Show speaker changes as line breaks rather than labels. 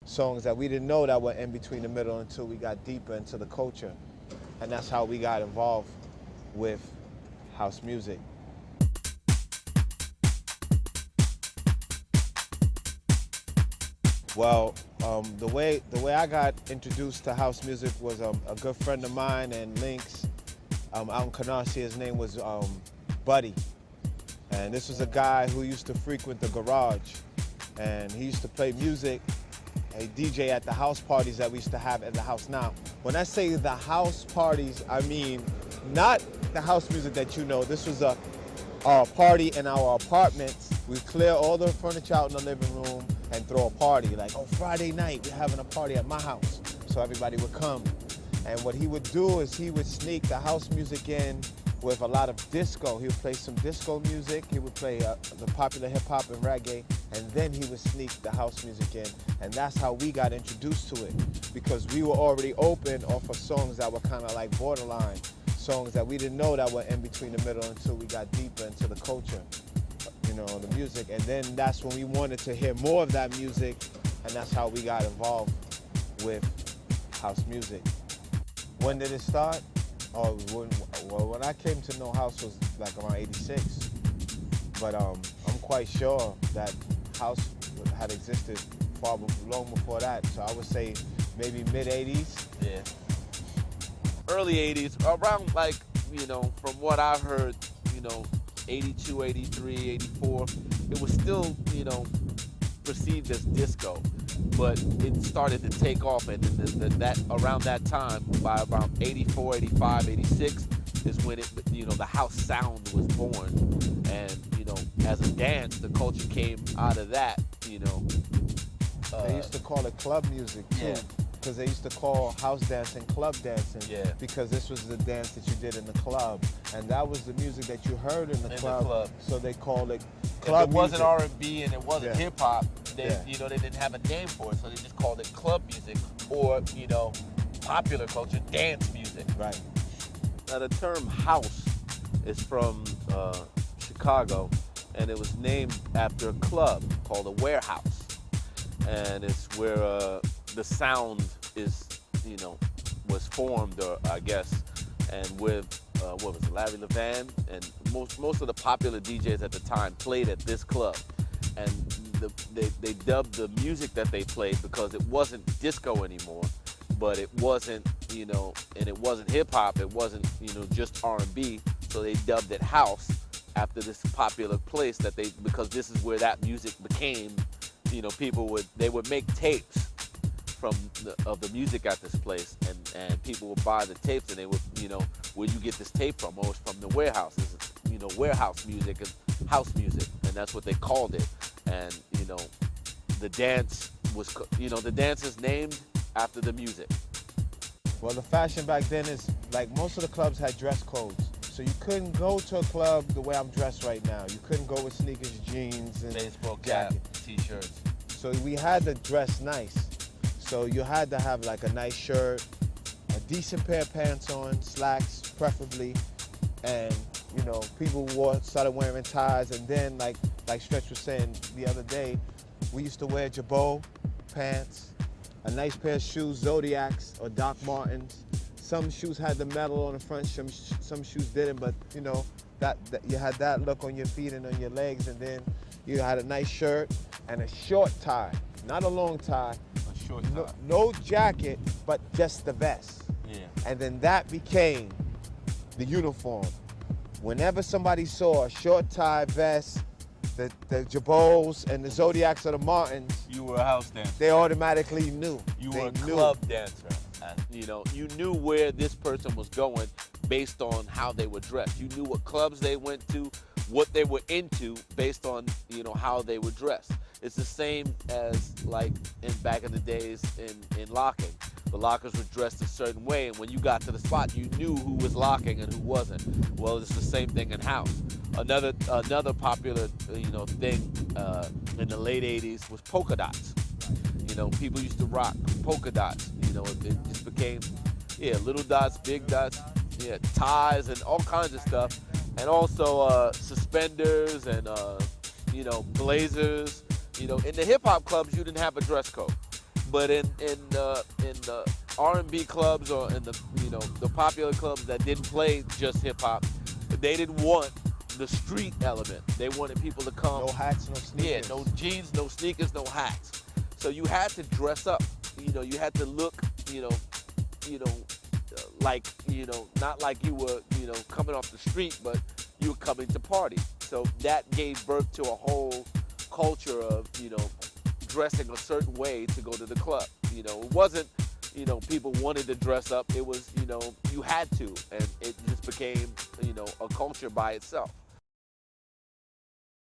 songs that we didn't know that were in between the middle until we got deeper into the culture. And that's how we got involved with house music. Well, the way I got introduced to house music was a good friend of mine and Link's out in Canarsie. His name was Buddy. And this was a guy who used to frequent the garage. And he used to play music, a DJ at the house parties that we used to have at the house. Now, when I say the house parties, I mean not the house music that you know. This was a party in our apartments. We clear all the furniture out in the living room and throw a party. Like, oh, Friday night, we're having a party at my house. So everybody would come. And what he would do is he would sneak the house music in with a lot of disco. He would play some disco music. He would play the popular hip hop and reggae. And then he would sneak the house music in. And that's how we got introduced to it. Because we were already open off of songs that were kind of like borderline. Songs that we didn't know that were in between the middle until we got deeper into the culture, you know, the music. And then that's when we wanted to hear more of that music, and that's how we got involved with house music. When did it start? Oh, when I came to know house was like around '86, but I'm quite sure that house had existed long before that. So I would say maybe mid '80s.
Yeah. Early 80s, around like, you know, from what I've heard, you know, 82, 83, 84, it was still, you know, perceived as disco, but it started to take off, and that around that time, by around 84, 85, 86, is when it, you know, the house sound was born, and, you know, as a dance, the culture came out of that, you know.
They used to call it club music, too.
Yeah.
Because they used to call house dancing club dancing,
Yeah.
because this was the dance that you did in the club, and that was the music that you heard in the club. So they called it club
music. It wasn't
music.
R&B and it wasn't hip hop. You know, they didn't have a name for it, so they just called it club music, or, you know, popular culture dance music.
Right.
Now the term house is from Chicago, and it was named after a club called a Warehouse, and it's where the sound is, you know, was formed, or I guess, and with what was it, Larry Levan, and most of the popular DJs at the time played at this club, and they dubbed the music that they played, because it wasn't disco anymore, but it wasn't, you know, and it wasn't hip hop, it wasn't, you know, just R&B, so they dubbed it house after this popular place that because this is where that music became, you know, they would make tapes of the music at this place, and people would buy the tapes, and they would, you know, where you get this tape from? Oh, it's from the warehouse. This is, you know, warehouse music and house music, and that's what they called it. And, you know, the dance was, you know, the dance is named after the music.
Well, the fashion back then is, like, most of the clubs had dress codes. So you couldn't go to a club the way I'm dressed right now. You couldn't go with sneakers, jeans, and
baseball cap, t-shirts.
So we had to dress nice. So you had to have like a nice shirt, a decent pair of pants on, slacks preferably, and, you know, people started wearing ties, and then like Stretch was saying the other day, we used to wear jabot pants, a nice pair of shoes, Zodiacs or Doc Martens. Some shoes had the metal on the front, some shoes didn't, but, you know, that you had that look on your feet and on your legs, and then you had a nice shirt and a short tie, not a long tie. No jacket, but just the vest.
Yeah.
And then that became the uniform. Whenever somebody saw a short tie vest, the jabots and the Zodiacs or the Martins,
you were a house dancer.
They automatically knew.
You were a club dancer. You know, you knew where this person was going based on how they were dressed. You knew what clubs they went to, what they were into based on, you know, how they were dressed. It's the same as like back in the days in locking. The lockers were dressed a certain way, and when you got to the spot, you knew who was locking and who wasn't. Well, it's the same thing in house. Another popular, you know, thing in the late '80s was polka dots. You know, people used to rock polka dots. You know, it just became, little dots, big dots, ties and all kinds of stuff, and also suspenders and you know, blazers. You know, in the hip hop clubs, you didn't have a dress code. But in the R&B clubs or in the the popular clubs that didn't play just hip hop, they didn't want the street element. They wanted people to come.
No hats, no
Yeah,
sneakers.
no jeans, no sneakers, no hats. So you had to dress up. You had to look. Like not like you were coming off the street, but you were coming to party. So that gave birth to a whole culture of dressing a certain way to go to the club. It wasn't people wanted to dress up. It was you had to, and it just became a culture by itself.